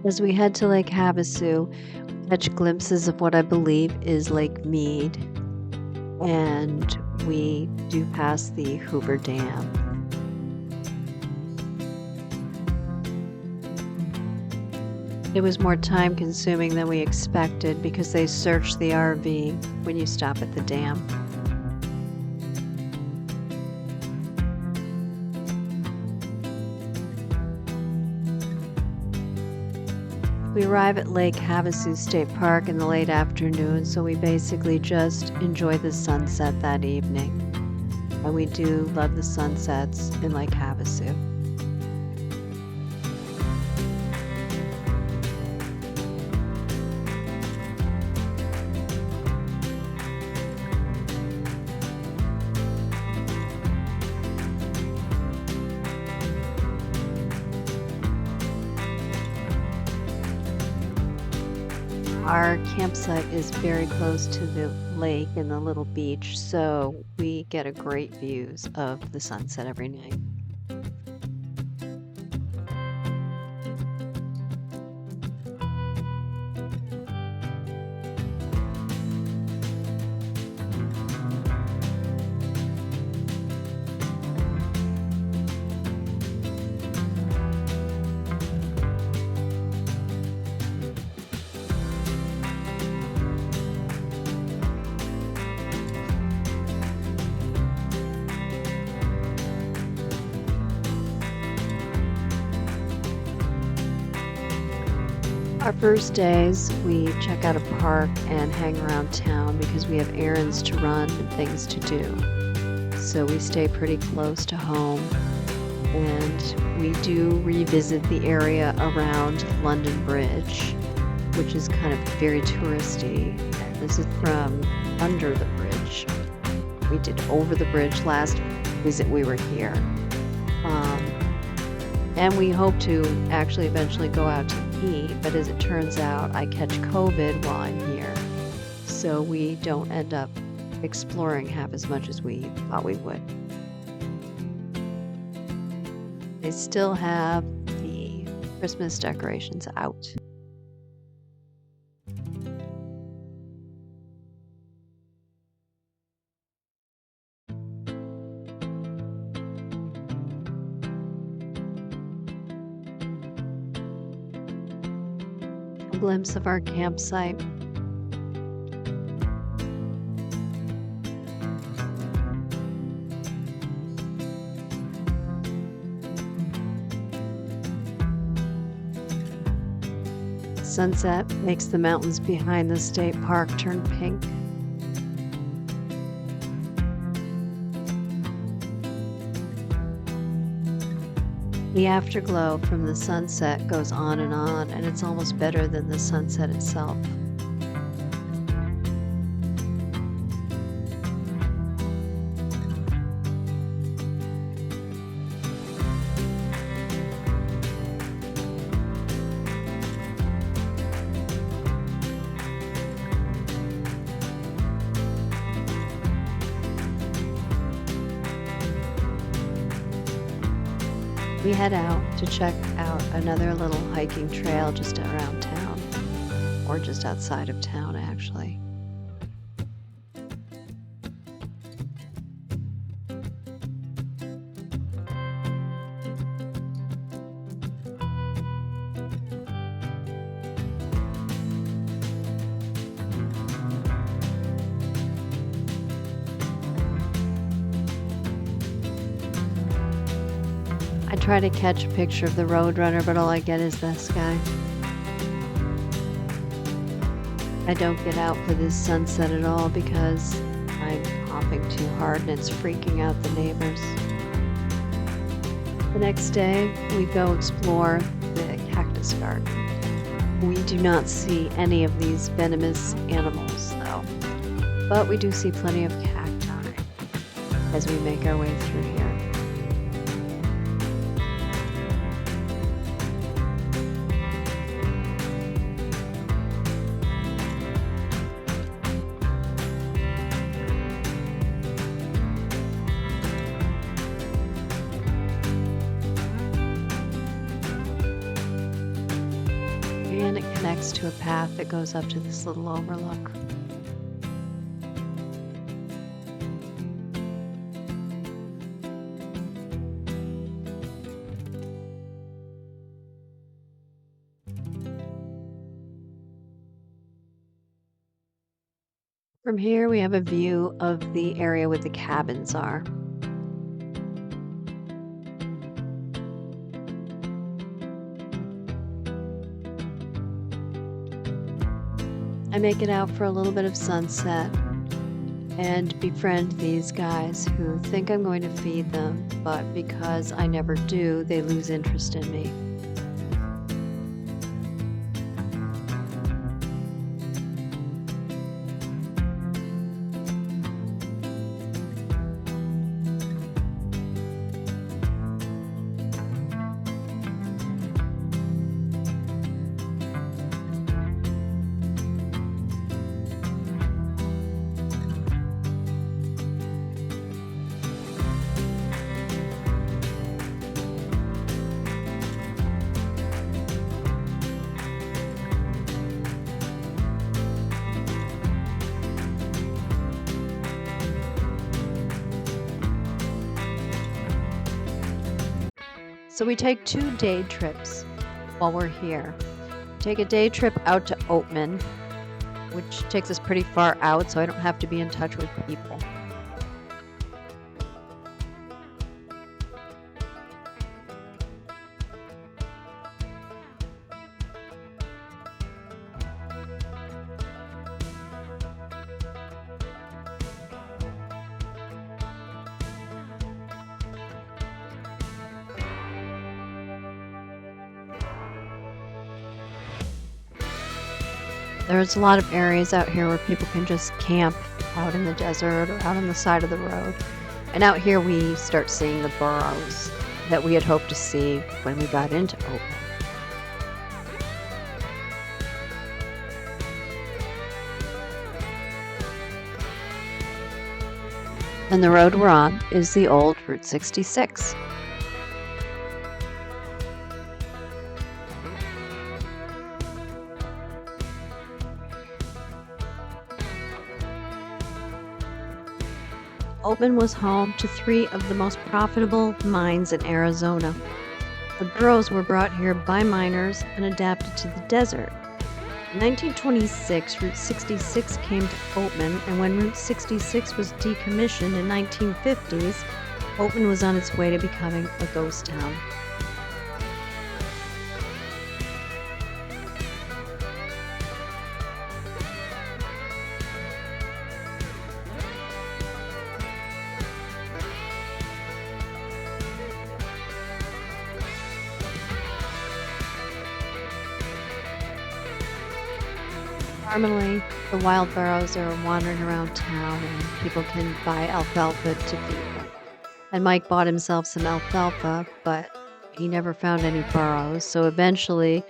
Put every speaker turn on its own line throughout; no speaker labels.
As we head to Lake Havasu, catch glimpses of what I believe is Lake Mead, and we do pass the Hoover Dam. It was more time consuming than we expected because they search the RV when you stop at the dam. We arrive at Lake Havasu State Park in the late afternoon, so we basically just enjoy the sunset that evening. And we do love the sunsets in Lake Havasu. Our campsite is very close to the lake and the little beach, so we get a great views of the sunset every night. Our first days, we check out a park and hang around town because we have errands to run and things to do. So we stay pretty close to home, and we do revisit the area around London Bridge, which is kind of very touristy. This is from under the bridge. We did over the bridge last visit we were here. And we hope to actually eventually go out to eat, but as it turns out, I catch COVID while I'm here. So we don't end up exploring half as much as we thought we would. They still have the Christmas decorations out. A glimpse of our campsite. Sunset makes the mountains behind the state park turn pink. The afterglow from the sunset goes on, and it's almost better than the sunset itself. We head out to check out another little hiking trail just around town, or just outside of town, actually. I try to catch a picture of the Roadrunner, but all I get is this guy. I don't get out for this sunset at all because I'm coughing too hard and it's freaking out the neighbors. The next day, we go explore the cactus garden. We do not see any of these venomous animals, though, but we do see plenty of cacti as we make our way through here. next to a path that goes up to this little overlook. From here, we have a view of the area where the cabins are. I make it out for a little bit of sunset and befriend these guys who think I'm going to feed them, but because I never do, they lose interest in me. So we take 2 day trips while we're here. Take a day trip out to Oatman, which takes us pretty far out, so I don't have to be in touch with people. There's a lot of areas out here where people can just camp out in the desert or out on the side of the road. And out here we start seeing the burrows that we had hoped to see when we got into Oatman. And the road we're on is the old Route 66. Oatman was home to 3 of the most profitable mines in Arizona. The burros were brought here by miners and adapted to the desert. In 1926, Route 66 came to Oatman, and when Route 66 was decommissioned in 1950s, Oatman was on its way to becoming a ghost town. Normally, the wild burros are wandering around town and people can buy alfalfa to feed them. And Mike bought himself some alfalfa, but he never found any burros, so eventually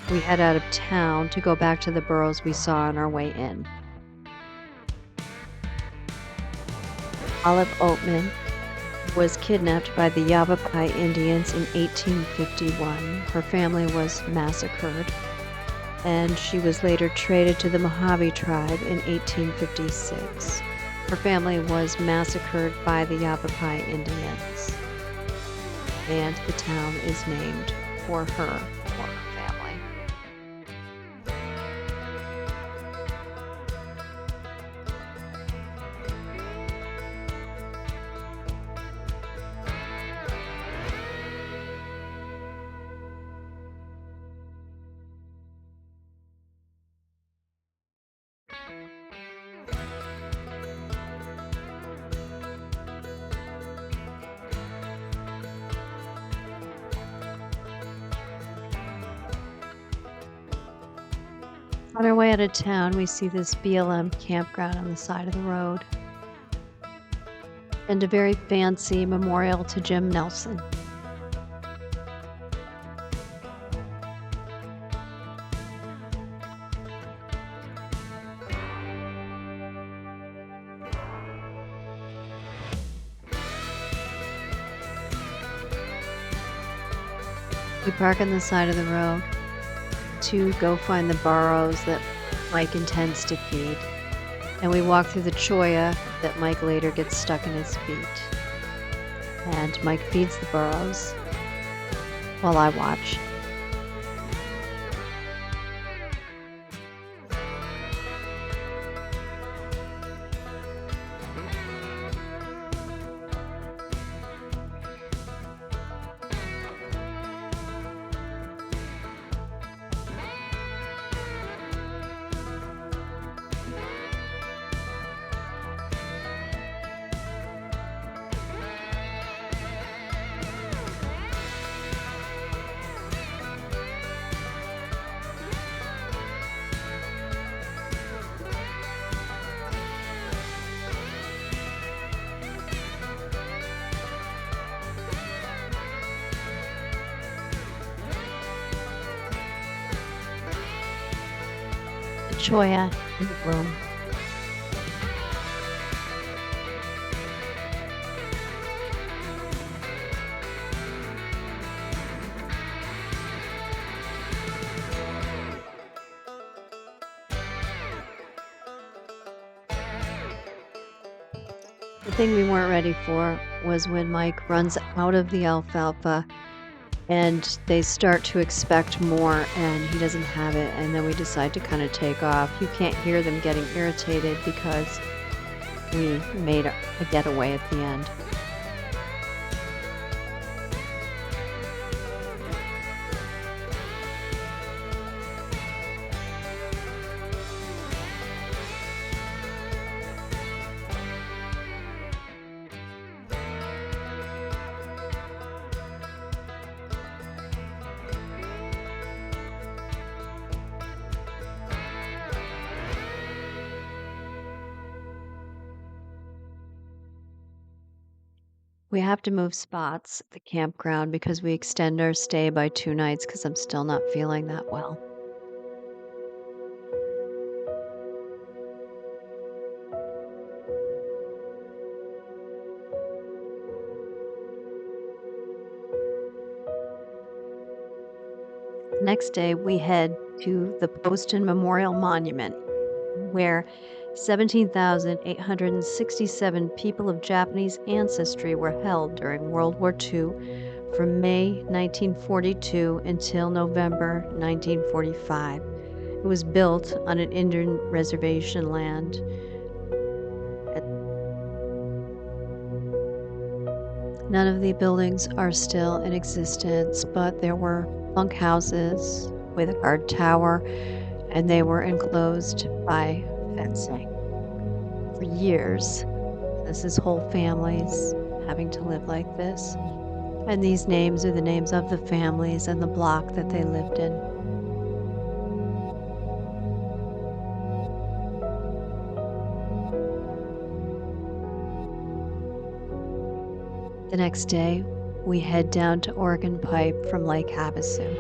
we head out of town to go back to the burros we saw on our way in. Olive Oatman was kidnapped by the Yavapai Indians in 1851. Her family was massacred, and she was later traded to the Mojave tribe in 1856. Her family was massacred by the Yavapai Indians, and the town is named for her family. On our way out of town, we see this BLM campground on the side of the road and a very fancy memorial to Jim Nelson. We park on the side of the road to go find the burros that Mike intends to feed. And we walk through the cholla that Mike later gets stuck in his feet. And Mike feeds the burros while I watch. The cholla in bloom. The thing we weren't ready for was when Mike runs out of the alfalfa and they start to expect more and he doesn't have it, and then we decide to kind of take off. You can't hear them getting irritated because we made a getaway at the end. We have to move spots at the campground because we extend our stay by 2 nights because I'm still not feeling that well. The next day, we head to the Poston Memorial Monument, where 17,867 people of Japanese ancestry were held during World War II from May 1942 until November 1945. It was built on an Indian reservation land. None of the buildings are still in existence, but there were bunkhouses with a guard tower, and they were enclosed by fencing. For years, this is whole families having to live like this. And these names are the names of the families and the block that they lived in. The next day, we head down to Oregon Pipe from Lake Havasu.